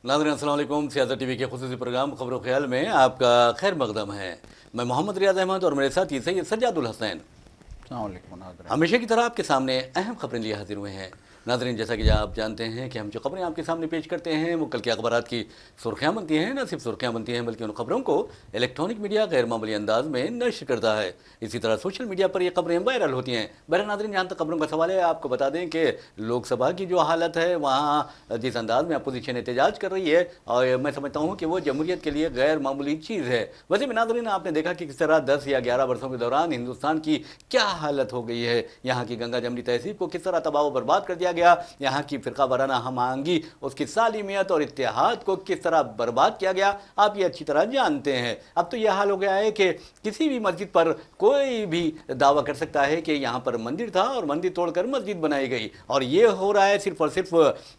नाज़रीन अस्सलाम वालेकुम। सियासत टीवी के खुसूसी प्रोग्राम खबरों ख्याल में आपका खैर मकदम है। मैं मोहम्मद रियाज अहमद और मेरे साथ ये सैयद सज्जादुल हसनैन हमेशा की तरह आपके सामने अहम खबरें लिए हाजिर हुए हैं। नाज़रीन, जैसा कि आप जानते हैं कि हम जो खबरें आपके सामने पेश करते हैं वो कल के अखबारात की सुर्खियाँ बनती हैं। न सिर्फ सुर्खियाँ बनती हैं बल्कि उन खबरों को इलेक्ट्रॉनिक मीडिया गैर मामूली अंदाज में नश्र करता है। इसी तरह सोशल मीडिया पर ये खबरें वायरल होती हैं। बहरहाल नाज़रीन, जहाँ तक खबरों का सवाल है, आपको बता दें कि लोकसभा की जो हालत है वहाँ जिस अंदाज में अपोजिशन एहतजाज कर रही है, और मैं समझता हूँ कि वो जमहूरियत के लिए गैर मामूली चीज़ है। वैसे में नाज़रीन, आपने देखा कि किस तरह 10 या 11 वर्षों के दौरान हिंदुस्तान की क्या हालत हो गई है। यहाँ की गंगा जमनी तहजीब को किस तरह तबाह बर्बाद कर दिया गया, यहाँ की फिरका वाराना हम आहंगी, उसकी सालिमियत और इत्तेहाद को किस तरह बर्बाद किया गया, आप ये अच्छी तरह जानते हैं। अब तो यह हाल हो गया है कि किसी भी मस्जिद पर कोई भी दावा कर सकता है कि यहाँ पर मंदिर था और मंदिर तोड़कर मस्जिद बनाई गई, और ये हो रहा है सिर्फ और सिर्फ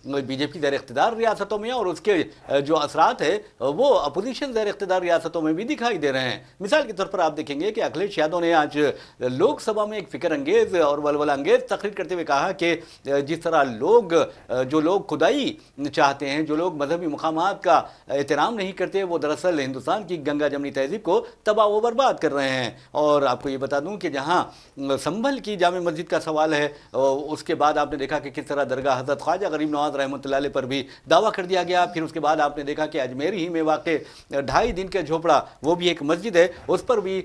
बीजेपी ज़ेर इख्तिदार रियासतों में, और उसके जो असरात है वो अपोजिशन ज़ेर इख्तिदार रियासतों में भी दिखाई दे रहे हैं। मिसाल के तौर पर आप देखेंगे कि अखिलेश यादव ने आज लोकसभा में एक फिक्र अंगेज और वलवला अंगेज तकरीर करते हुए कहा कि जिस तरह जो लोग खुदाई चाहते हैं, जो लोग मजहबी मुकामात का एहतराम नहीं करते, वो दरअसल हिंदुस्तान की गंगा जमनी तहजीब को तबाह व बर्बाद कर रहे हैं। और आपको ये बता दूं कि जहां संभल की जामे मस्जिद का सवाल है, उसके बाद आपने देखा कि किस तरह दरगाह हज़रत ख्वाजा गरीब नवाज रहमतुल्लाह अलैह पर भी दावा कर दिया गया। फिर उसके बाद आपने देखा कि अजमेर ही में वाक़ 2.5 दिन का झोपड़ा, वो भी एक मस्जिद है, उस पर भी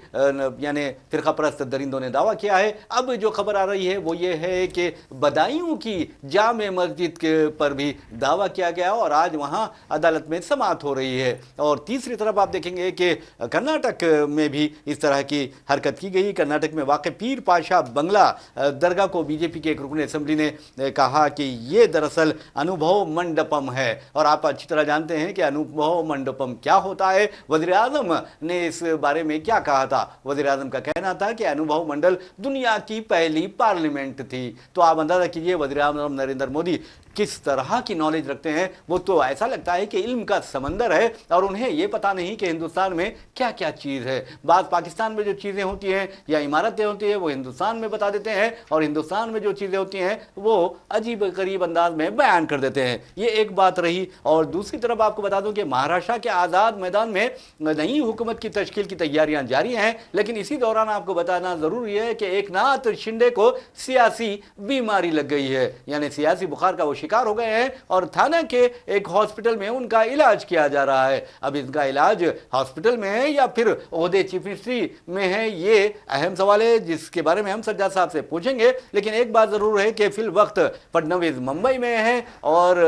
यानी फिरका परस्त दरिंदों ने दावा किया है। अब जो खबर आ रही है वो ये है कि बदायूं की जामे मस्जिद के पर भी दावा किया गया और आज वहां अदालत में समाअत हो रही है। और तीसरी तरफ आप देखेंगे कि कर्नाटक में भी इस तरह की हरकत की गई। कर्नाटक में वाक़ पीर पाशा बंगला दरगाह को बीजेपी के एक रुकन असेंबली ने कहा कि ये दरअसल अनुभव मंडपम है, और आप अच्छी तरह जानते हैं कि अनुभव मंडपम क्या होता है। वज़ीर आज़म ने इस बारे में क्या कहा था? वज़ीर आज़म का कहना था कि अनुभव मंडल दुनिया की पहली पार्लियामेंट थी। तो आप अंदाजा कीजिए वज़ीर आज़म नरेंद्र मोदी किस तरह की नॉलेज रखते हैं। वो तो ऐसा लगता है कि इल्म का समंदर है और उन्हें ये पता नहीं कि हिंदुस्तान में क्या क्या चीज़ है। बात पाकिस्तान में जो चीज़ें होती हैं या इमारतें होती हैं वो हिंदुस्तान में बता देते हैं, और हिंदुस्तान में जो चीज़ें होती हैं वो अजीब गरीब अंदाज में बयान कर देते हैं। ये एक बात रही। और दूसरी तरफ आपको बता दूं कि महाराष्ट्र के आज़ाद मैदान में नई हुकूमत की तश्कील की तैयारियां जारी हैं, लेकिन इसी दौरान आपको बताना ज़रूरी है कि एकनाथ शिंदे को सियासी बीमारी लग गई है, यानी सियासी बुखार का शिकार हो गए हैं, और थाना के एक हॉस्पिटल में उनका इलाज किया जा रहा है। अब इनका इलाज हॉस्पिटल में है या फिर ओहदे चीफ मिनिस्ट्री में है, ये अहम सवाल है जिसके बारे में हम सज्जाद साहब से पूछेंगे। लेकिन एक बात जरूर है कि फिल वक्त फडणवीस मुंबई में है और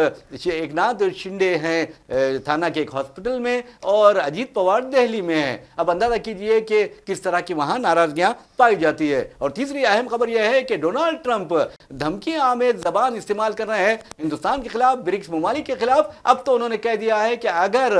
एकनाथ शिंदे हैं थाना के एक हॉस्पिटल में, और अजीत पवार दिल्ली में है। अब अंदाजा कीजिए कि किस तरह की वहां नाराजगियां पाई जाती है। और तीसरी अहम खबर यह है कि डोनाल्ड ट्रंप धमकी आमेज जबान इस्तेमाल कर रहे हैं हिंदुस्तान के खिलाफ, ब्रिक्स ममालिक के खिलाफ। अब तो उन्होंने कह दिया है कि अगर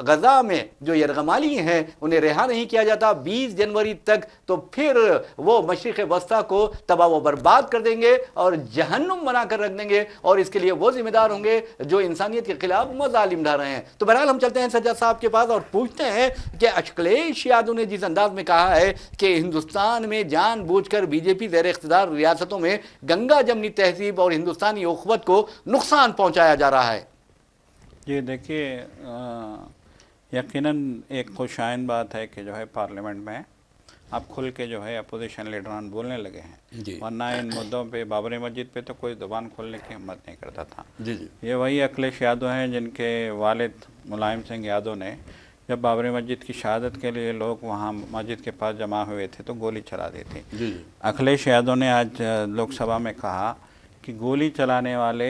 गजा में जो यरगमाली हैं उन्हें रिहा नहीं किया जाता 20 जनवरी तक, तो फिर वो मशरिक़ वस्ता को तबाह व बर्बाद कर देंगे और जहन्नुम बनाकर रख देंगे, और इसके लिए वो जिम्मेदार होंगे जो इंसानियत के खिलाफ मजालिम ढा रहे हैं। तो बहरहाल हम चलते हैं सज्जाद साहब के पास और पूछते हैं कि अखिलेश यादव ने जिस अंदाज में कहा है कि हिंदुस्तान में जानबूझकर बीजेपी ज़ेर इख्तिदार रियासतों में गंगा जमनी तहजीब और हिंदुस्तानी उख़्वत को नुकसान पहुंचाया जा रहा है। ये देखिए, यकीनन एक खुशाइन बात है कि जो है पार्लियामेंट में अब खुल के जो है अपोजिशन लीडरान बोलने लगे हैं, वरना इन मुद्दों पे बाबरी मस्जिद पे तो कोई ज़ुबान खोलने की हिम्मत नहीं करता था। ये वही अखिलेश यादव हैं जिनके वालिद मुलायम सिंह यादव ने जब बाबरी मस्जिद की शहादत के लिए लोग वहाँ मस्जिद के पास जमा हुए थे तो गोली चला दी थी। अखिलेश यादव ने आज लोकसभा में कहा कि गोली चलाने वाले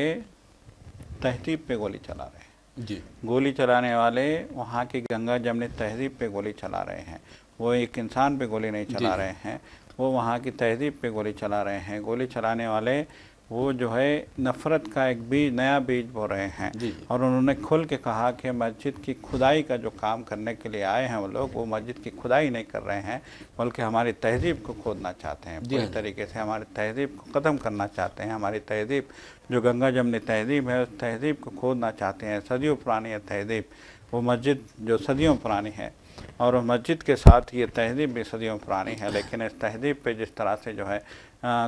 तहजीब पे गोली चला रहे हैं, गोली चलाने वाले वहाँ की गंगा जमनी तहजीब पे गोली चला रहे हैं। वो एक इंसान पे गोली नहीं चला रहे हैं, वो वहाँ की तहजीब पे गोली चला रहे हैं। गोली चलाने वाले वो जो है नफ़रत का एक बीज, नया बीज बो रहे हैं। और उन्होंने खुल के कहा कि मस्जिद की खुदाई का जो काम करने के लिए आए हैं वो लोग, वो मस्जिद की खुदाई नहीं कर रहे हैं बल्कि हमारी तहजीब को खोदना चाहते हैं, पूरी तरीके से हमारी तहजीब को ख़त्म करना चाहते हैं। हमारी तहजीब जो गंगा जमनी तहजीब है उस तहजीब को खोदना चाहते हैं, सदियों पुरानी तहजीब। वो मस्जिद जो सदियों पुरानी है और मस्जिद के साथ ये तहज़ीब भी सदियों पुरानी है, लेकिन इस तहज़ीब पे जिस तरह से जो है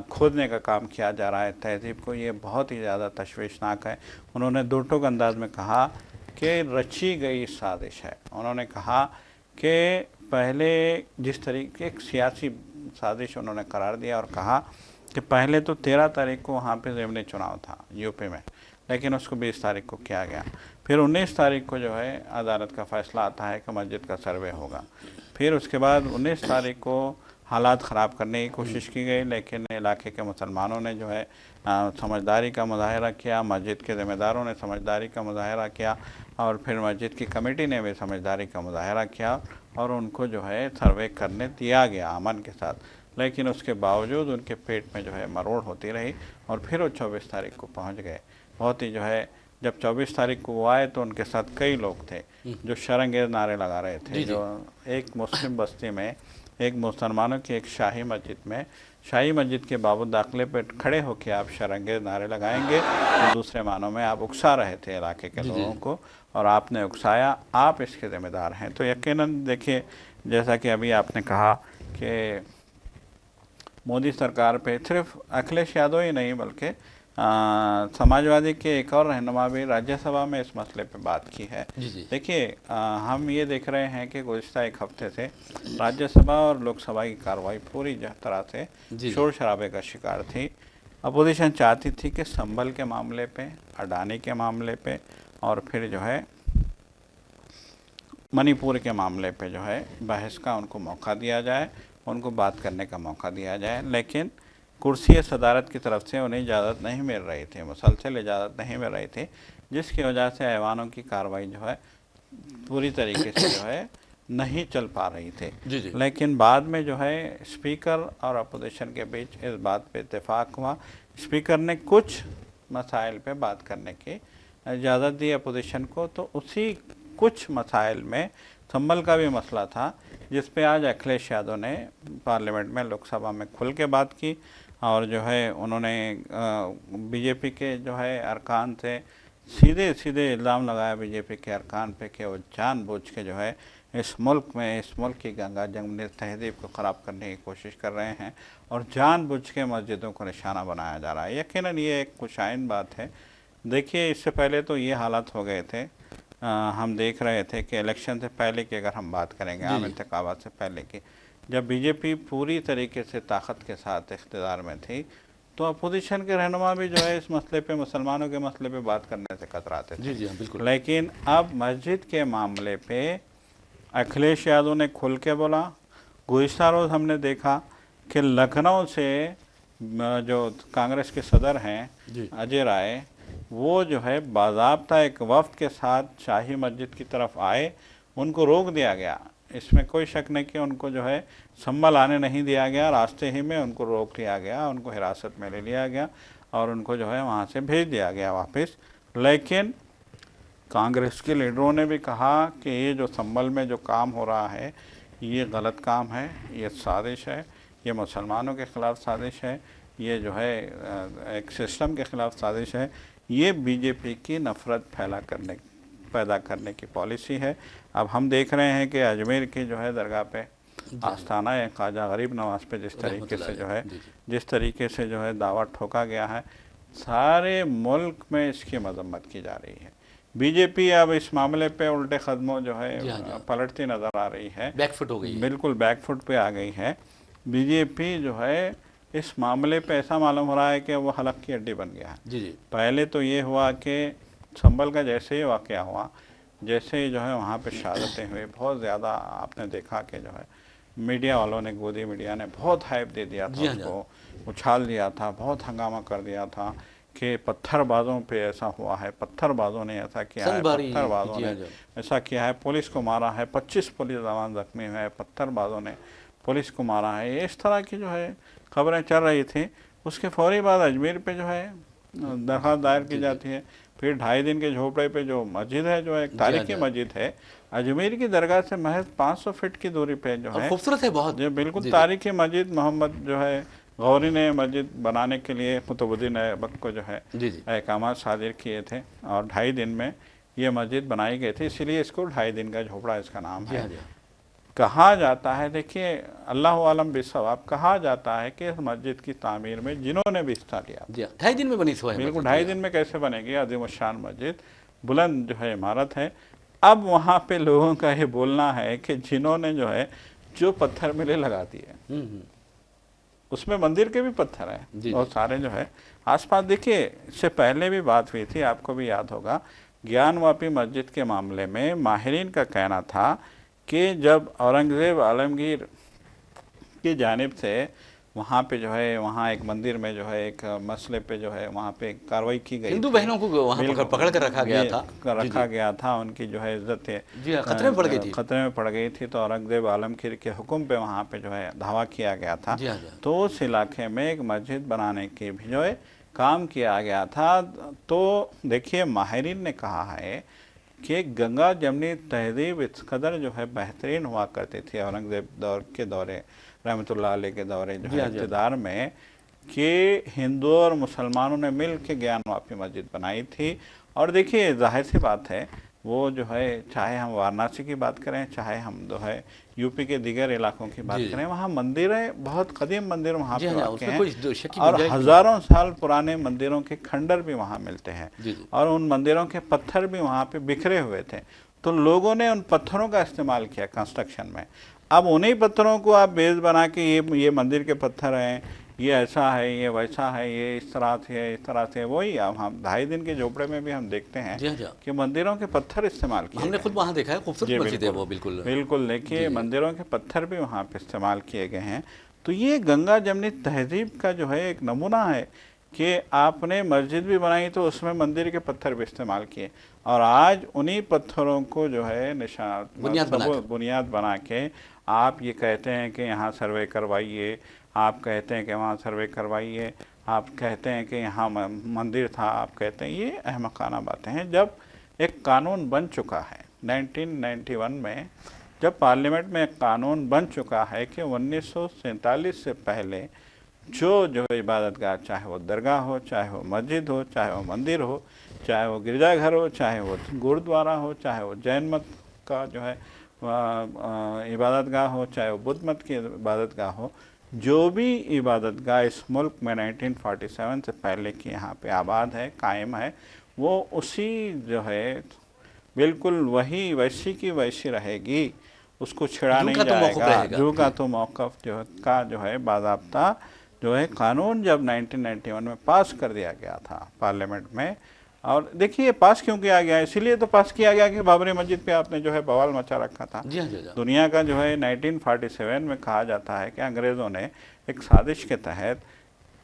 खोदने का काम किया जा रहा है तहज़ीब को, ये बहुत ही ज़्यादा तशवीशनाक है। उन्होंने दो टूक अंदाज में कहा कि रची गई साजिश है। उन्होंने कहा कि पहले जिस तरीके एक सियासी साजिश उन्होंने करार दिया और कहा कि पहले तो 13 तारीख को वहाँ पे ज़िमनी चुनाव था यूपी में, लेकिन उसको 20 तारीख को किया गया। फिर 19 तारीख को जो है अदालत का फ़ैसला आता है कि मस्जिद का सर्वे होगा। फिर उसके बाद 19 तारीख को हालात ख़राब करने की कोशिश की गई, लेकिन इलाके के मुसलमानों ने जो है समझदारी का मुजाहरा किया, मस्जिद के ज़िम्मेदारों ने समझदारी का मुजाहरा किया और फिर मस्जिद की कमेटी ने भी समझदारी का मुजाहरा किया और उनको जो है सर्वे करने दिया गया अमन के साथ। लेकिन उसके बावजूद उनके पेट में जो है मरोड़ होती रही और फिर वो 24 तारीख को पहुंच गए। बहुत ही जो है जब 24 तारीख को वो आए तो उनके साथ कई लोग थे जो शरंगेज़ नारे लगा रहे थे। जो एक मुस्लिम बस्ती में एक मुसलमानों की एक शाही मस्जिद में, शाही मस्जिद के बाबू दाखिले पे खड़े होकर आप शरंगेज़ नारे लगाएंगे तो दूसरे मानों में आप उकसा रहे थे इलाके के लोगों को और आपने उकसाया, आप इसके ज़िम्मेदार हैं। तो यकीनन देखिए, जैसा कि अभी आपने कहा कि मोदी सरकार पे सिर्फ अखिलेश यादव ही नहीं बल्कि समाजवादी के एक और रहनुमा भी राज्यसभा में इस मसले पे बात की है। देखिए, हम ये देख रहे हैं कि गुज़िश्ता एक हफ्ते से राज्यसभा और लोकसभा की कार्रवाई पूरी तरह से शोर शराबे का शिकार थी। अपोजिशन चाहती थी कि संभल के मामले पे, अडानी के मामले पे और फिर जो है मणिपुर के मामले पे जो है बहस का उनको मौका दिया जाए, उनको बात करने का मौका दिया जाए, लेकिन कुर्सी सदारत की तरफ से उन्हें इजाज़त नहीं मिल रही थी, मुसलसल इजाज़त नहीं मिल रही थी, जिसकी वजह से ऐवानों की कार्रवाई जो है पूरी तरीके से जो है नहीं चल पा रही थी। लेकिन बाद में जो है स्पीकर और अपोजिशन के बीच इस बात पे इत्तेफाक हुआ। स्पीकर ने कुछ मसाइल पे बात करने की इजाज़त दी अपोजिशन को, तो उसी कुछ मसाइल में संभल का भी मसला था जिस पे आज अखिलेश यादव ने पार्लियामेंट में, लोकसभा में खुल के बात की और जो है उन्होंने बीजेपी के जो है अरकान से सीधे सीधे इल्ज़ाम लगाया बीजेपी के अरकान पे कि वो जानबूझ के जो है इस मुल्क में, इस मुल्क की गंगा जमुनी तहज़ीब को ख़राब करने की कोशिश कर रहे हैं और जानबूझ के मस्जिदों को निशाना बनाया जा रहा है। यकीनन ये एक खुशाइन बात है। देखिए, इससे पहले तो ये हालात हो गए थे, हम देख रहे थे कि इलेक्शन से पहले की अगर हम बात करेंगे, आम इंतखाबात से पहले की, जब बीजेपी पूरी तरीके से ताकत के साथ इख्तियार में थी तो अपोजिशन के रहनुमा भी जो है इस मसले पे, मुसलमानों के मसले पे बात करने से कतराते थे। जी हाँ, बिल्कुल। लेकिन अब मस्जिद के मामले पे अखिलेश यादव ने खुल के बोला। गुज़िश्ता रोज़ हमने देखा कि लखनऊ से जो कांग्रेस के सदर हैं अजय राय, वो जो है बाज़ाब्ता एक वफ्द के साथ शाही मस्जिद की तरफ आए, उनको रोक दिया गया। इसमें कोई शक नहीं कि उनको जो है संभल आने नहीं दिया गया, रास्ते ही में उनको रोक लिया गया, उनको हिरासत में ले लिया गया और उनको जो है वहाँ से भेज दिया गया वापस। लेकिन कांग्रेस के लीडरों ने भी कहा कि ये जो संभल में जो काम हो रहा है ये गलत काम है, ये साजिश है, ये मुसलमानों के ख़िलाफ़ साजिश है, ये जो है एक सिस्टम के ख़िलाफ़ साजिश है, ये बीजेपी की नफ़रत पैदा करने की पॉलिसी है। अब हम देख रहे हैं कि अजमेर की जो है दरगाह पे, आस्थाना है ख्वाजा गरीब नवाज़ पे जिस तरीके से जो है दावा ठोका गया है, सारे मुल्क में इसकी मजम्मत की जा रही है। बीजेपी अब इस मामले पे उल्टे कदमों जो है पलटती नज़र आ रही है, बैकफुट हो गई है, बिल्कुल बैकफुट पे आ गई है। बीजेपी जो है इस मामले पे ऐसा मालूम हो रहा है कि वो हलक की हड्डी बन गया है। पहले तो ये हुआ कि संभल का जैसे ही वाक़या हुआ, जैसे ही जो है वहाँ पे शहादतें हुई, बहुत ज़्यादा आपने देखा कि जो है मीडिया वालों ने, गोदी मीडिया ने बहुत हाइप दे दिया था, उसको उछाल दिया था, बहुत हंगामा कर दिया था कि पत्थरबाजों पे ऐसा हुआ है, पत्थरबाजों ने ऐसा किया है, पत्थरबाजों ने ऐसा किया है, पुलिस को मारा है, 25 पुलिस जवान जख्मी हुए, पत्थरबाजों ने पुलिस को मारा है, इस तरह की जो है खबरें चल रही थी। उसके फौरी बाद अजमेर पे जो है दरख्वास्त दायर की जाती है। फिर 2.5 दिन के झोपड़े पे जो मस्जिद है, जो एक तारीखी मस्जिद है, अजमेर की दरगाह से महज 500 फीट की दूरी पे जो है, खूबसूरत है बहुत, जो बिल्कुल तारीखी मस्जिद, मोहम्मद जो है गौरी ने मस्जिद बनाने के लिए कुतुबुद्दीन ऐबक को जो है अहकाम सादिर किए थे और 2.5 दिन में ये मस्जिद बनाई गई थी, इसीलिए इसको 2.5 दिन का झोपड़ा इसका नाम है। कहा जाता है, देखिए अल्लाह आलम बिस्सवाब, कहा जाता है कि इस मस्जिद की तामीर में जिन्होंने भी हिस्सा लिया, 2.5 दिन में बनी हुई, बिल्कुल 2.5 दिन में कैसे बनेगी? अजीम शान मस्जिद, बुलंद जो है इमारत है। अब वहाँ पे लोगों का ये बोलना है कि जिन्होंने जो है जो पत्थर मिले लगा दिए, उसमें मंदिर के भी पत्थर हैं और सारे जो है आसपास। देखिए इससे पहले भी बात हुई थी, आपको भी याद होगा, ज्ञानवापी मस्जिद के मामले में माहिरीन का कहना था कि जब औरंगज़ेब आलमगीर की जानिब से वहाँ पे जो है, वहाँ एक मंदिर में जो है एक मसले पे जो है वहाँ पे कार्रवाई की गई, हिंदू बहनों को वहाँ पकड़ कर रखा गया था, उनकी जो है इज्जत खतरे में पड़ गई थी, तो औरंगज़ेब आलमगीर के हुक्म पे वहाँ पे जो है धावा किया गया था। तो उस इलाके में एक मस्जिद बनाने की भी जो है काम किया गया था। तो देखिए माहिरीन ने कहा है कि गंगा जमनी तहजीब इस कदर जो है बेहतरीन हुआ करती थी औरंगज़ेब दौर के दौरे, रहमतुल्लाह अलैह के दौरे जो है इक़्तिदार में, कि हिंदुओं और मुसलमानों ने मिल के ज्ञानवापी मस्जिद बनाई थी। और देखिए जाहिर सी बात है, वो जो है चाहे हम वाराणसी की बात करें, चाहे हम जो है यूपी के दीगर इलाकों की बात करें, वहाँ मंदिरें, बहुत कदीम मंदिर वहाँ पे वाक़ हैं और हज़ारों साल पुराने मंदिरों के खंडर भी वहाँ मिलते हैं और उन मंदिरों के पत्थर भी वहाँ पे बिखरे हुए थे। तो लोगों ने उन पत्थरों का इस्तेमाल किया कंस्ट्रक्शन में। अब उन्हीं पत्थरों को आप बेस बना के ये मंदिर के पत्थर हैं, ये ऐसा है, ये वैसा है, ये इस तरह से, इस तरह से, वही अब हम 2.5 दिन के झोपड़े में भी हम देखते हैं कि मंदिरों के पत्थर इस्तेमाल किए, हमने खुद वहाँ देखा है, खूबसूरत मस्जिद है वो, बिल्कुल बिल्कुल। देखिए मंदिरों के पत्थर भी वहाँ पे इस्तेमाल किए गए हैं। तो ये गंगा जमनी तहजीब का जो है एक नमूना है कि आपने मस्जिद भी बनाई तो उसमें मंदिर के पत्थर भी इस्तेमाल किए, और आज उन्हीं पत्थरों को जो है निशान बुनियाद बना के आप ये कहते हैं कि यहाँ सर्वे करवाइए, आप कहते हैं कि वहाँ सर्वे करवाइए, आप कहते हैं कि यहाँ मंदिर था, आप कहते हैं, ये अहमकाना बातें हैं। जब एक कानून बन चुका है 1991 में, जब पार्लियामेंट में एक कानून बन चुका है कि 1947 से पहले जो इबादतगाह, चाहे वो दरगाह हो, चाहे वो मस्जिद हो, चाहे वो मंदिर हो, चाहे वो गिरजाघर हो, चाहे वो गुरुद्वारा हो, चाहे वो जैन मत का जो है इबादतगाह हो, चाहे वो बुद्ध मत की इबादतगाह हो, जो भी इबादतगाह इस मुल्क में 1947 से पहले की यहाँ पे आबाद है, कायम है, वो उसी जो है बिल्कुल वही वैसी की वैसी रहेगी, उसको छिड़ा नहीं जाएगा। जू का तो मौक़िफ़ जो का जो है बाज़ाब्ता जो है कानून जब 1991 में पास कर दिया गया था पार्लियामेंट में। और देखिए पास क्यों किया गया, इसीलिए तो पास किया गया कि बाबरी मस्जिद पे आपने जो है बवाल मचा रखा था। दुनिया का जो है 1947 में कहा जाता है कि अंग्रेज़ों ने एक साजिश के तहत,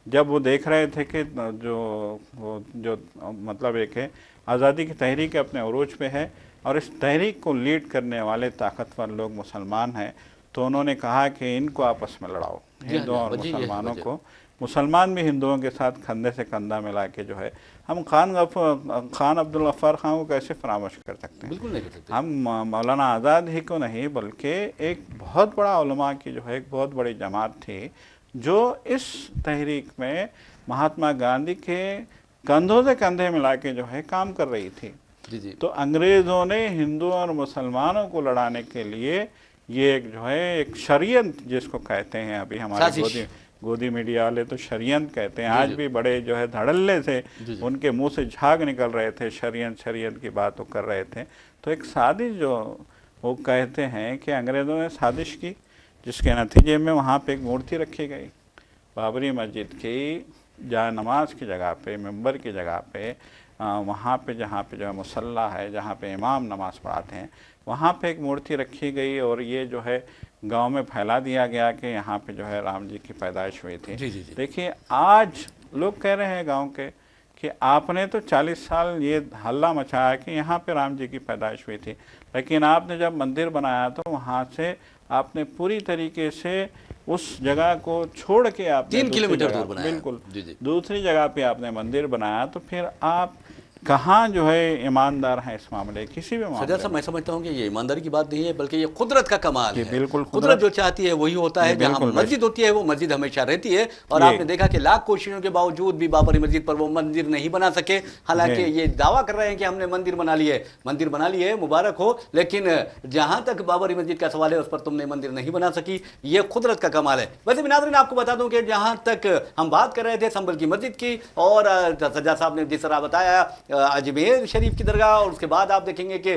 जब वो देख रहे थे कि जो मतलब एक है आज़ादी की तहरीक अपने उरूज पे है और इस तहरीक को लीड करने वाले ताकतवर लोग मुसलमान हैं, तो उन्होंने कहा कि इनको आपस में लड़ाओ, हिंदुओं और मुसलमानों को। मुसलमान भी हिंदुओं के साथ कंधे से कंधा मिला के जो है, हम खान अब्दुल गफ्फार खान को कैसे फरामोश कर सकते हैं? बिल्कुल नहीं कर सकते। हम मौलाना आज़ाद ही को नहीं, बल्कि एक बहुत बड़ा उलमा की जो है एक बहुत बड़ी जमात थी जो इस तहरीक में महात्मा गांधी के कंधों से कंधे मिला के जो है काम कर रही थी। तो अंग्रेज़ों ने हिंदुओं और मुसलमानों को लड़ाने के लिए ये एक जो है एक शरीयत जिसको कहते हैं, अभी हमारे गोदी मीडिया वाले तो शरीयत कहते हैं, आज भी बड़े जो है धड़ल्ले से उनके मुंह से झाग निकल रहे थे, शरीयत की बात वो कर रहे थे। तो एक साजिश जो वो कहते हैं कि अंग्रेज़ों ने साजिश की, जिसके नतीजे में वहाँ पे एक मूर्ति रखी गई बाबरी मस्जिद की, जहाँ नमाज की जगह पे, मिंबर की जगह पे, वहाँ पे जहाँ पे जो है मुसल्ला है, जहाँ पे इमाम नमाज पढ़ाते हैं, वहाँ पे एक मूर्ति रखी गई और ये जो है गांव में फैला दिया गया कि यहाँ पे जो है राम जी की पैदाइश हुई थी। देखिए आज लोग कह रहे हैं गांव के कि आपने तो 40 साल ये हल्ला मचाया कि यहाँ पे राम जी की पैदाइश हुई थी, लेकिन आपने जब मंदिर बनाया तो वहाँ से आपने पूरी तरीके से उस जगह को छोड़ के आपने 3 किलोमीटर दूर बनाया, बिल्कुल दूसरी जगह पे आपने मंदिर बनाया। तो फिर आप कहाँ जो है ईमानदार हैं इस मामले, किसी भी मामले में। मैं समझता हूँ कि ये ईमानदारी की बात नहीं है, बल्कि ये कुदरत का कमाल है। बिल्कुल, कुदरत जो चाहती है वही होता है। जहाँ मस्जिद होती है वो मस्जिद हमेशा रहती है। और आपने देखा कि लाख कोशिशों के बावजूद भी बाबरी मस्जिद पर वो मंदिर नहीं बना सके। हालांकि ये दावा कर रहे हैं कि हमने मंदिर बना ली है, मंदिर बना ली है, मुबारक हो, लेकिन जहां तक बाबरी मस्जिद का सवाल है उस पर तुमने मंदिर नहीं बना सकी। ये कुदरत का कमाल है। वैसे भी नाज़रीन आपको बता दूं कि जहां तक हम बात कर रहे थे संभल की मस्जिद की, और सज्जाद साहब ने जिस तरह बताया अजमेर शरीफ की दरगाह, और उसके बाद आप देखेंगे कि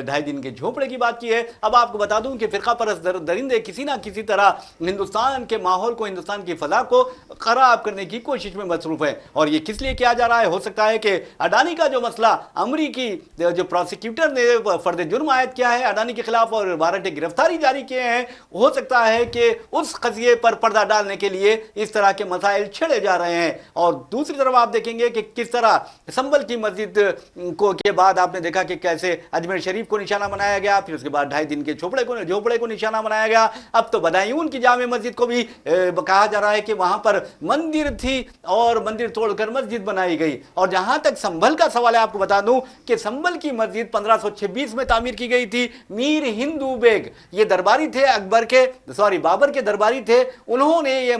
2.5 दिन के झोपड़े की बात की है। अब आपको बता दूं कि फिरका परस्त दरिंदे किसी ना किसी तरह हिंदुस्तान के माहौल को, हिंदुस्तान की फजा को खराब करने की कोशिश में मसरूफ है। और ये किस लिए किया जा रहा है? हो सकता है कि अडानी का जो मसला, अमरीकी जो प्रोसिक्यूटर ने फर्द जुर्म आयद किया है अडानी के खिलाफ और वारंट गिरफ्तारी जारी किए हैं, हो सकता है कि उस कजिए पर पर्दा डालने के लिए इस तरह के मसाइल छेड़े जा रहे हैं। और दूसरी तरफ आप देखेंगे कि किस तरह संभल की मस्जिद को के बाद आपने देखा कि कैसे अजमेर शरीफ को निशाना बनाया गया, फिर उसके बाद 2.5 दिन के झोपड़े को निशाना बनाया गया। अब तो बदायूं की जामे मस्जिद को भी कहा जा रहा है कि वहां पर मंदिर थी और मंदिर तोड़कर मस्जिद बनाई गई। और जहां तक संभल का सवाल है, आपको बता दूं कि संभल की मस्जिद 1526 में तामीर की गई थी। मीर हिंदू बेग ये दरबारी थे, बाबर के दरबारी थे, उन्होंने ये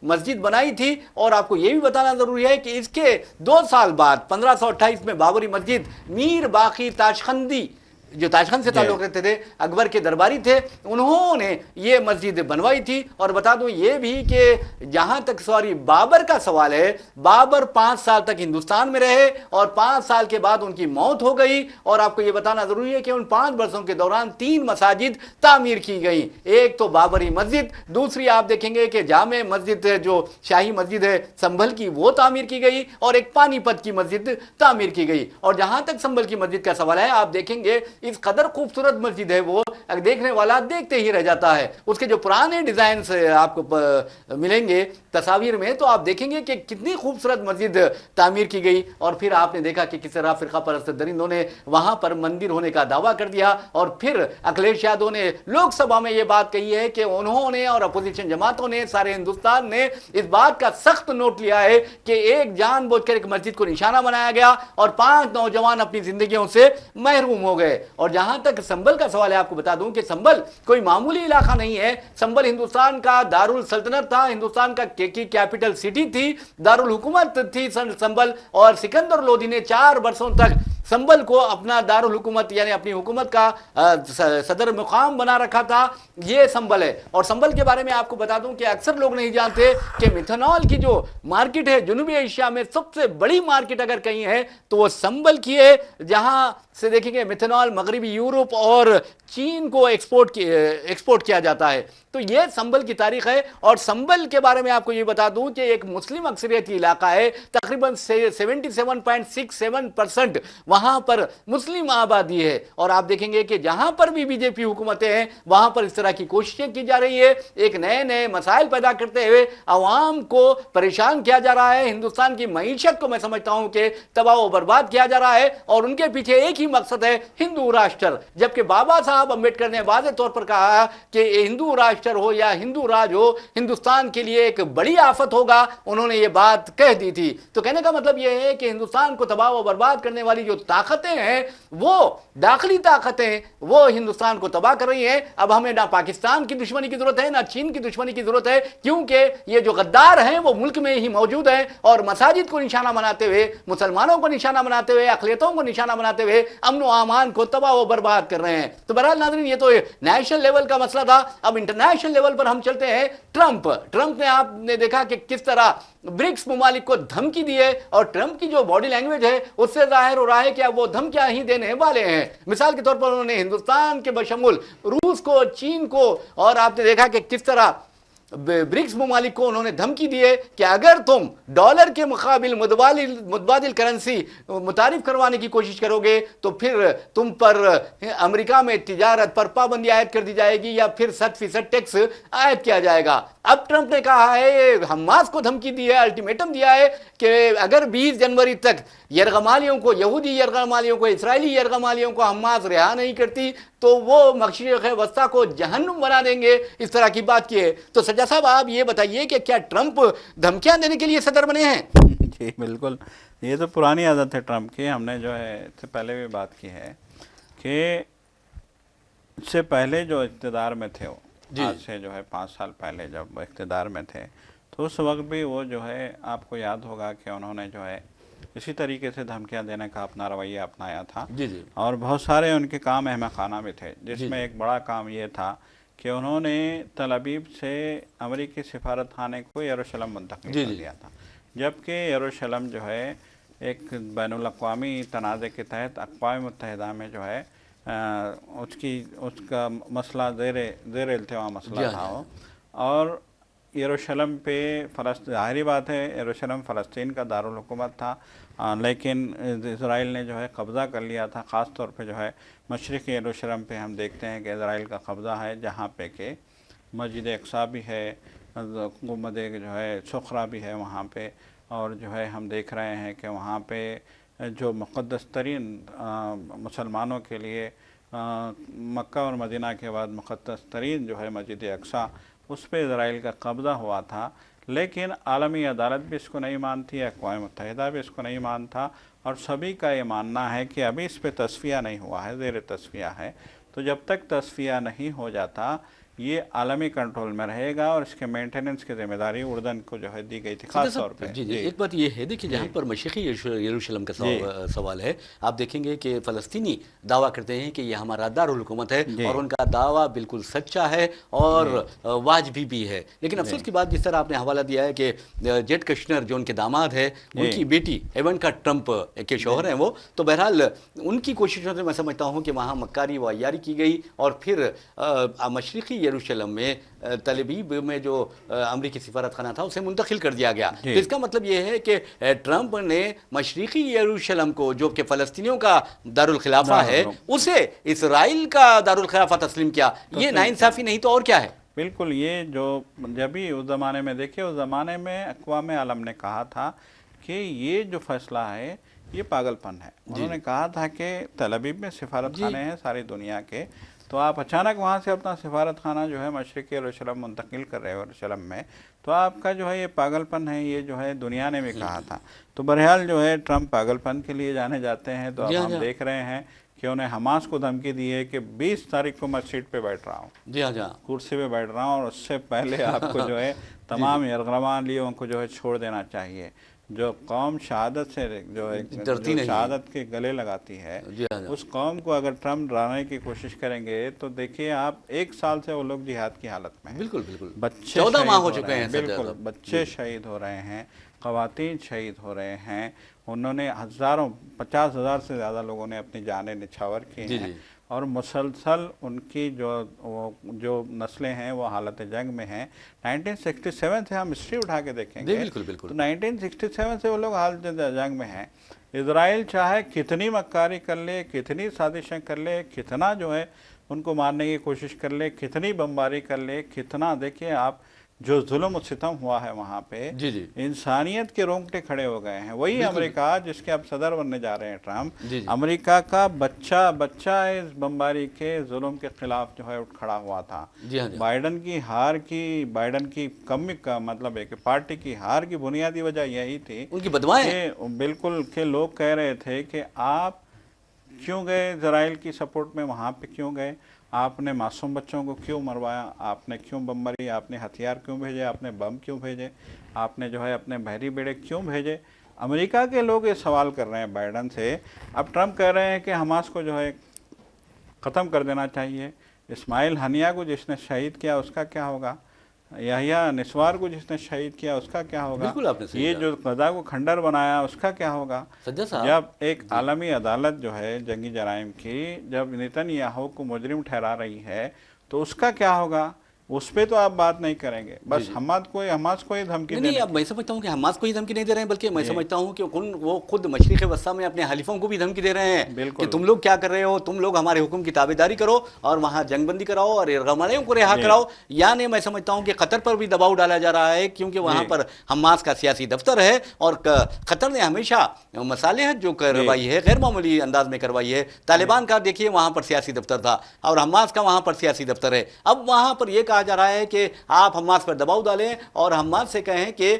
मस्जिद बनाई थी। और आपको यह भी बताना जरूरी है कि इसके 2 साल बाद 1528 में बाबरी मस्जिद मीर बाकी ताशखंदी जो ताशखंद से ताल्लुक रखते थे, अकबर के दरबारी थे, उन्होंने ये मस्जिद बनवाई थी। और बता दूं ये भी कि जहां तक बाबर का सवाल है, बाबर 5 साल तक हिंदुस्तान में रहे और 5 साल के बाद उनकी मौत हो गई। और आपको ये बताना जरूरी है कि उन 5 वर्षों के दौरान 3 मसाजिद तामीर की गई। एक तो बाबरी मस्जिद, दूसरी आप देखेंगे कि जामे मस्जिद जो शाही मस्जिद है संभल की वो तामीर की गई, और एक पानीपत की मस्जिद तामीर की गई। और जहां तक संभल की मस्जिद का सवाल है, आप देखेंगे इस कदर खूबसूरत मस्जिद है वो, देखने वाला देखते ही रह जाता है। उसके जो पुराने डिजाइन आपको मिलेंगे तस्वीर में, तो आप देखेंगे कि कितनी खूबसूरत मस्जिद तामीर की गई। और फिर आपने देखा कि किस तरह फिरका परस्त दरिंदों ने वहां पर मंदिर होने का दावा कर दिया। और फिर अखिलेश यादव ने लोकसभा में यह बात कही है कि उन्होंने और अपोजिशन जमातों ने, सारे हिंदुस्तान ने इस बात का सख्त नोट लिया है कि एक जानबूझकर एक मस्जिद को निशाना बनाया गया और 5 नौजवान अपनी जिंदगियों से महरूम हो गए। और जहां तक संभल का सवाल है, आपको बता दूं कि संभल कोई मामूली इलाका नहीं है। संभल हिंदुस्तान का दारुल सल्तनत था, हिंदुस्तान का की कैपिटल सिटी थी, दारुल हुकूमत थी संभल। और सिकंदर लोधी ने 4 वर्षों तक संभल को अपना दारुल हुकूमत यानी अपनी हुकूमत का सदर मुकाम बना रखा था। ये संभल है। और संभल के बारे में आपको बता दूं कि अक्सर लोग नहीं जानते कि मिथेनॉल की जो मार्केट है जनूबी एशिया में सबसे बड़ी मार्केट अगर कहीं है तो वो संभल की है, जहां से देखेंगे मिथेनॉल मगरबी यूरोप और चीन को एक्सपोर्ट किया जाता है। तो यह संभल की तारीख है। और संभल के बारे में आपको यह बता दूं कि एक मुस्लिम अक्सरियत इलाका है, तकरीबन 77.67% वहां पर मुस्लिम आबादी है। और आप देखेंगे कि जहां पर भी बीजेपी हुकूमतें हैं वहां पर इस तरह की कोशिशें की जा रही है, एक नए नए मसाइल पैदा करते हुए अवाम को परेशान किया जा रहा है। हिंदुस्तान की मईशत को मैं समझता हूं कि तबाह और बर्बाद किया जा रहा है। और उनके पीछे एक ही मकसद है, हिंदू राष्ट्र। जबकि बाबा साहब अम्बेडकर ने वाज़ेह तौर पर कहा कि हिंदू राष्ट्र हो या हिंदू राज हो, हिंदुस्तान के लिए एक बड़ी आफत होगा, उन्होंने ये बात कह दी थी। तो कहने का मतलब यह है कि हिंदुस्तान को तबाह और बर्बाद करने वाली जो ताकतें हैं, वो दाखिली ताकतें, वो हिंदुस्तान को तबाह कर रही हैं। अब हमें ना पाकिस्तान की दुश्मनी की जरूरत है, ना चीन की दुश्मनी की जरूरत है, क्योंकि ये जो गद्दार हैं वो मुल्क में ही मौजूद हैं और मसाजिद को निशाना बनाते हुए, मुसलमानों को निशाना बनाते हुए, अक़लियतों को निशाना बनाते हुए अमन व अमान को तबाह व बर्बाद कर रहे हैं। तो बहरहाल नाज़रीन, ये तो नेशनल लेवल का मसला था। अब इंटरनेशनल लेवल पर हम चलते हैं। ट्रंप ने, आपने देखा कि किस तरह ब्रिक्स ममालिक को धमकी दी है। और ट्रंप की जो बॉडी लैंग्वेज है उससे जाहिर हो रहा है कि अब वो धमकियां ही देने वाले हैं। मिसाल के तौर पर उन्होंने हिंदुस्तान के बशमुल रूस को, चीन को, और आपने देखा कि किस तरह ब्रिक्स ममालिक को उन्होंने धमकी दी है कि अगर तुम डॉलर के मुकाबिल मुतबादिल करेंसी मुतारिफ करवाने की कोशिश करोगे तो फिर तुम पर अमेरिका में तिजारत पर पाबंदी आयद कर दी जाएगी या फिर 7% टैक्स आयद किया जाएगा। अब ट्रंप ने कहा है, हमास को धमकी दी है, अल्टीमेटम दिया है कि अगर 20 जनवरी तक यरगमालियों को, यहूदी यरगमालियों को, इसराइली यरगमालियों को हमास रिहा नहीं करती तो वो मशरिक़ वस्ता को जहन्नुम बना देंगे। इस तरह की बात की है। तो सज्जा साहब, आप ये बताइए कि क्या ट्रंप धमकियां देने के लिए सदर बने हैं? जी बिल्कुल, ये तो पुरानी आदत है ट्रम्प की। हमने जो है इससे पहले भी बात की है कि इससे पहले जो इक़्तिदार में थे वो, आज से जो है 5 साल पहले जब वो इक़्तिदार में थे, तो उस वक्त भी वो जो है, आपको याद होगा कि उन्होंने जो है इसी तरीके से धमकियां देने का अपना रवैया अपनाया था। जी। और बहुत सारे उनके काम अहमकाना भी थे, जिसमें एक बड़ा काम ये था कि उन्होंने तल अवीव से अमेरिकी सिफारत खाने को यरूशलेम मुंतकिल कर दिया था, जबकि यरूशलेम जो है एक बैनुल अक़वामी तनाज़े के तहत अक़वाम मुत्तहिदा में जो है उसका मसला ज़ेर इल्तिवा मसला था वो। और यरूशलेम पे ज़ाहिरी बात है यरूशलेम फ़लस्तीन का दारुल हुकूमत था, लेकिन इज़राइल ने जो है कब्ज़ा कर लिया था। ख़ास तौर पे जो है मशरिक़ी यरूशलेम पे हम देखते हैं कि इज़राइल का कब्ज़ा है, जहाँ पे कि मस्जिद अक़सा भी है, गुंबद जो है सुखरा भी है वहाँ पे। और जो है हम देख रहे हैं कि वहाँ पे जो मुक़द्दस तरीन मुसलमानों के लिए मक्का और मदीना के बाद मुक़द्दस तरीन जो है मस्जिद अक़सा, उस पर इज़राइल का कब्ज़ा हुआ था। लेकिन आलमी अदालत भी इसको नहीं मानती, अक़वाम मुत्तहिदा भी इसको नहीं मानता, और सभी का ये मानना है कि अभी इस पर तस्फ़िया नहीं हुआ है, ज़ेर तस्फ़िया है। तो जब तक तस्फ़िया नहीं हो जाता ये आलमी कंट्रोल में रहेगा, और इसके मेंटेनेंस की जिम्मेदारी उर्दन को जो है दी गई थी खास तौर पे। जी। एक बात ये है, देखिए जहाँ पर मशरिक़ी यरूशलेम का सवाल है, आप देखेंगे कि फ़लस्तीनी दावा करते हैं कि ये हमारा दारुल हुकूमत है, और उनका दावा बिल्कुल सच्चा है और वाजबी भी है। लेकिन अफसोस की बात, जिस तरह आपने हवाला दिया है कि जेड कश्नर जो उनके दामाद है, उनकी बेटी इवांका ट्रंप के शौहर हैं वो, तो बहरहाल उनकी कोशिशों से मैं समझता हूँ कि वहाँ मक्कारी व अय्यारी की गई, और फिर मशरिक़ी यरूशलेम में तल अवीव में जो अमरीकी सिफारत खाना था उसे मुंतकिल कर दिया गया। तो इसका मतलब ये है कि ट्रंप ने मशरिक़ी यरूशलेम को, जो कि फ़लस्तीनियों का दारुल खिलाफा है, उसे इसराइल का दारुल खिलाफा तस्लीम किया। ये नाइंसाफ़ी नहीं तो और क्या है। बिल्कुल, ये जो जब भी उस ज़माने में देखिए, उस ज़माने में अक़वाम आलम ने कहा था कि ये जो फैसला है ये पागलपन है। उन्होंने कहा था कि तल अवीव में सिफारत खाने हैं सारी दुनिया के, तो आप अचानक वहाँ से अपना सिफारत खाना जो है मशरिक़ी यरूशलेम मुंतकिल कर रहे हो यरूशलेम में, तो आपका जो है ये पागलपन है, ये जो है दुनिया ने भी कहा था। तो बहरहाल जो है ट्रंप पागलपन के लिए जाने जाते हैं। तो अब हम देख रहे हैं कि उन्हें हमास को धमकी दी है कि 20 तारीख को मैं सीट पे बैठ रहा हूँ, कुर्सी पे बैठ रहा हूँ, और उससे पहले आपको जो है तमाम यरगमालियों को जो है छोड़ देना चाहिए। जो कौम शहादत से जो है शहादत के गले लगाती है, उस कौम को अगर ट्रम्प डराने की कोशिश करेंगे तो देखिए आप 1 साल से वो लोग जिहाद की हालत में हैं। बिल्कुल बच्चे 14 माह हो चुके हैं। बिल्कुल, बच्चे शहीद हो रहे हैं, ख़वातीन शहीद हो रहे हैं। उन्होंने हज़ारों 50,000 से ज़्यादा लोगों ने अपनी जानें निछावर की हैं, और मुसलसल उनकी जो नस्लें हैं वो हालत जंग में हैं। 1967 से हम हिस्ट्री उठा के देखेंगे, बिल्कुल तो 1967 से वो लोग हालत जंग में हैं। इज़राइल चाहे कितनी मक्कारी कर ले, कितनी साजिशें कर ले, कितना जो है उनको मारने की कोशिश कर ले, कितनी बमबारी कर ले, कितना, देखिए आप जो जुल्म और सितम हुआ है वहाँ पे, इंसानियत के रोंगटे खड़े हो गए हैं। वही अमेरिका जिसके अब सदर बनने जा रहे हैं ट्रम्प, अमेरिका का बच्चा इस बमबारी के जुल्म के खिलाफ जो है उठ खड़ा हुआ था। बाइडन की कमी का मतलब है कि पार्टी की हार की बुनियादी वजह यही थी, उनकी बदवाएं, बिल्कुल, के लोग कह रहे थे कि आप क्यों गए इज़राइल की सपोर्ट में, वहाँ पे क्यों गए, आपने मासूम बच्चों को क्यों मरवाया, आपने क्यों बम मारी, आपने हथियार क्यों भेजे, आपने बम क्यों भेजे, आपने जो है अपने बहरी बेड़े क्यों भेजे। अमेरिका के लोग ये सवाल कर रहे हैं बाइडन से। अब ट्रम्प कह रहे हैं कि हमास को जो है ख़त्म कर देना चाहिए। इस्माइल हनिया को जिसने शहीद किया उसका क्या होगा, याहिया निस्वार को जिसने शहीद किया उसका क्या होगा, ये जो गजा को खंडर बनाया उसका क्या होगा। जब एक आलमी अदालत जो है जंगी जराइम की, जब नेतन्याहू को मुजरिम ठहरा रही है, तो उसका क्या होगा, उस पर तो आप बात नहीं करेंगे। बस हमास को ही धमकी नहीं, अब मैं समझता हूँ कि हमास को ही धमकी नहीं दे रहे हैं, बल्कि मैं समझता हूँ कि वो खुद मशरिक़ वस्ता में अपने हलीफों को भी धमकी दे रहे हैं कि तुम लोग क्या कर रहे हो, तुम लोग हमारे हुक्म की ताबेदारी करो और वहाँ जंगबंदी कराओ और यरगमालियों को रिहा कराओ। यानी मैं समझता हूँ कि कतर पर भी दबाव डाला जा रहा है, क्योंकि वहाँ पर हमास का सियासी दफ्तर है, और कतर ने हमेशा मसालेहत जो करवाई है गैर मामूली अंदाज में करवाई है। तालिबान का देखिए वहाँ पर सियासी दफ्तर था, और हमास का वहाँ पर सियासी दफ्तर है। अब वहाँ पर यह कहा जा रहा है कि आप हमास पर दबाव डालें और हमास से कहें कि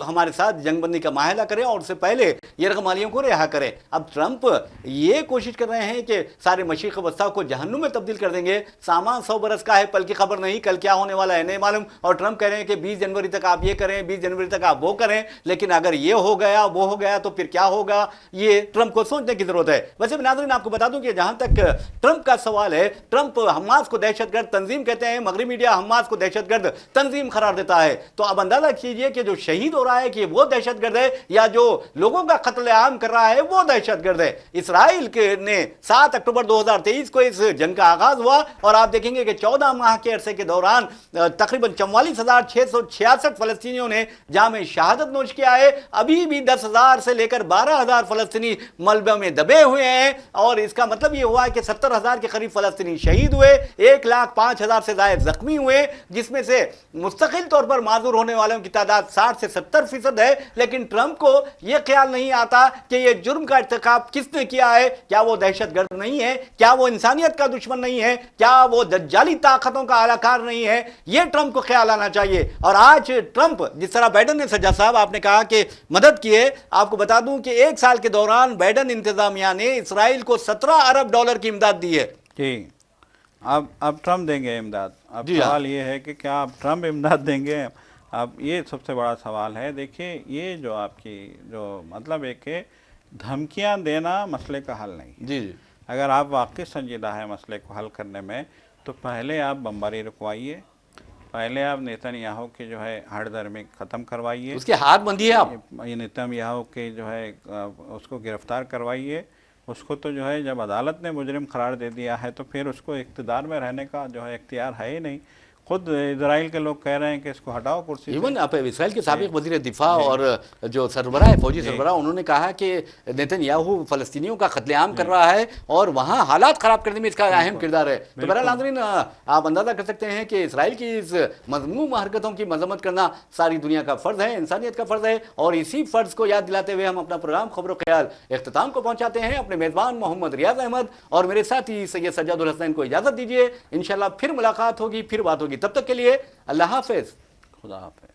हमारे साथ जंगबंदी का माहला करें और उससे पहले यरगमालियों को रिहा करें। अब ट्रंप ये कोशिश कर रहे हैं कि सारे मशीक वस्ता को जहन्नुम में तब्दील कर देंगे। सामान 100 बरस का है, पल की खबर नहीं, कल क्या होने वाला है नहीं मालूम। और ट्रंप कह रहे हैं कि 20 जनवरी तक आप ये करें, 20 जनवरी तक आप वो करें। लेकिन अगर ये हो गया वो हो गया तो फिर क्या होगा, ये ट्रंप को सोचने की जरूरत है। वैसे नाज़रीन आपको बता दूं कि जहां तक ट्रंप का सवाल है, ट्रंप हमास को दहशतगर्द तंजीम कहते हैं, मगरबी मीडिया हमास को दहशतगर्द तंजीम करार देता है। तो अब अंदाजा कीजिए कि जो शहीद हो रहा है कि वो दहशतगर्द है या जो लोगों का कत्लेआम कर रहा है वो दहशतगर्द है। इस्राइल ने 7 अक्टूबर 2023 को इस जंग का आगाज हुआ और आप देखेंगे कि 14 माह के अरसे के दौरान तकरीबन 44,666 फलस्तीनियों ने जामे शहादत नोश किया है। अभी भी 10,000 से लेकर 12,000 फलस्तीनी मलबे में दबे हुए हैं और इसका मतलब यह हुआ कि 70,000 के करीब फलस्तीनी शहीद हुए, 1,05,000 से ज्यादा जख्मी हुए, जिसमें से मुस्तकिल तौर पर माजूर होने वालों की तादाद 60 से 70% है। लेकिन ट्रंप को यह ख्याल नहीं आता कि यह जुर्म का इर्तिकाब किसने किया है। क्या वो दहशतगर्द नहीं है? क्या वो इंसानियत का दुश्मन नहीं है? क्या वो दज्जाली ताकतों का आलाकार नहीं है? यह ट्रंप को ख्याल आना चाहिए। और आज ट्रंप, जिस तरह बाइडन ने, सज्जा साहब आपने कहा कि मदद की है, आपको बता दूं कि 1 साल के दौरान बाइडन इंतजामिया ने इसराइल को $17 अरब की इमदाद दी है। जी, अब ट्रंप देंगे इमदाद। अब सवाल ये है कि क्या अब ट्रंप इमदाद देंगे? अब ये सबसे बड़ा सवाल है। देखिए, ये जो आपकी जो मतलब है कि धमकियां देना मसले का हल नहीं। जी जी, अगर आप वाकई संजीदा है मसले को हल करने में, तो पहले आप बमबारी रुकवाइए, पहले आप नेतन्याहू की जो है हड़दर्मी ख़त्म करवाइए, उसकी हाथ बंदी है आप, ये नेतन्याहू के जो है उसको गिरफ्तार करवाइए। उसको तो जो है जब अदालत ने मुजरिम करार दे दिया है तो फिर उसको इक़्तिदार में रहने का जो है इख्तियार है ही नहीं। खुद इजराइल के लोग कह रहे हैं कि इसको हटाओ कुर्सी से। इवन आप इसराइल के साबिक वज़ीर दिफा और जो सरबराह है, फौजी सरबराह, उन्होंने कहा कि नेतन्याहू फ़लस्तीनियों का कत्लेआम कर रहा है और वहाँ हालात ख़राब करने में इसका अहम किरदार है। तो बहरहाल नाज़रीन, आप अंदाज़ा कर सकते हैं कि इसराइल की इस मज़मूम हरकतों की मजम्मत करना सारी दुनिया का फ़र्ज़ है, इंसानियत का फ़र्ज़ है। और इसी फ़र्ज़ को याद दिलाते हुए हम अपना प्रोग्राम खबरों ख्याल इख्तिताम को पहुँचाते हैं। अपने मेज़बान मोहम्मद रियाज अहमद और मेरे साथी सैयद सज्जादुल हसनैन को इजाज़त दीजिए। इंशाअल्लाह फिर मुलाकात होगी, फिर बात होगी। तब तक के लिए अल्लाह हाफ़िज़, खुदा हाफ़िज़।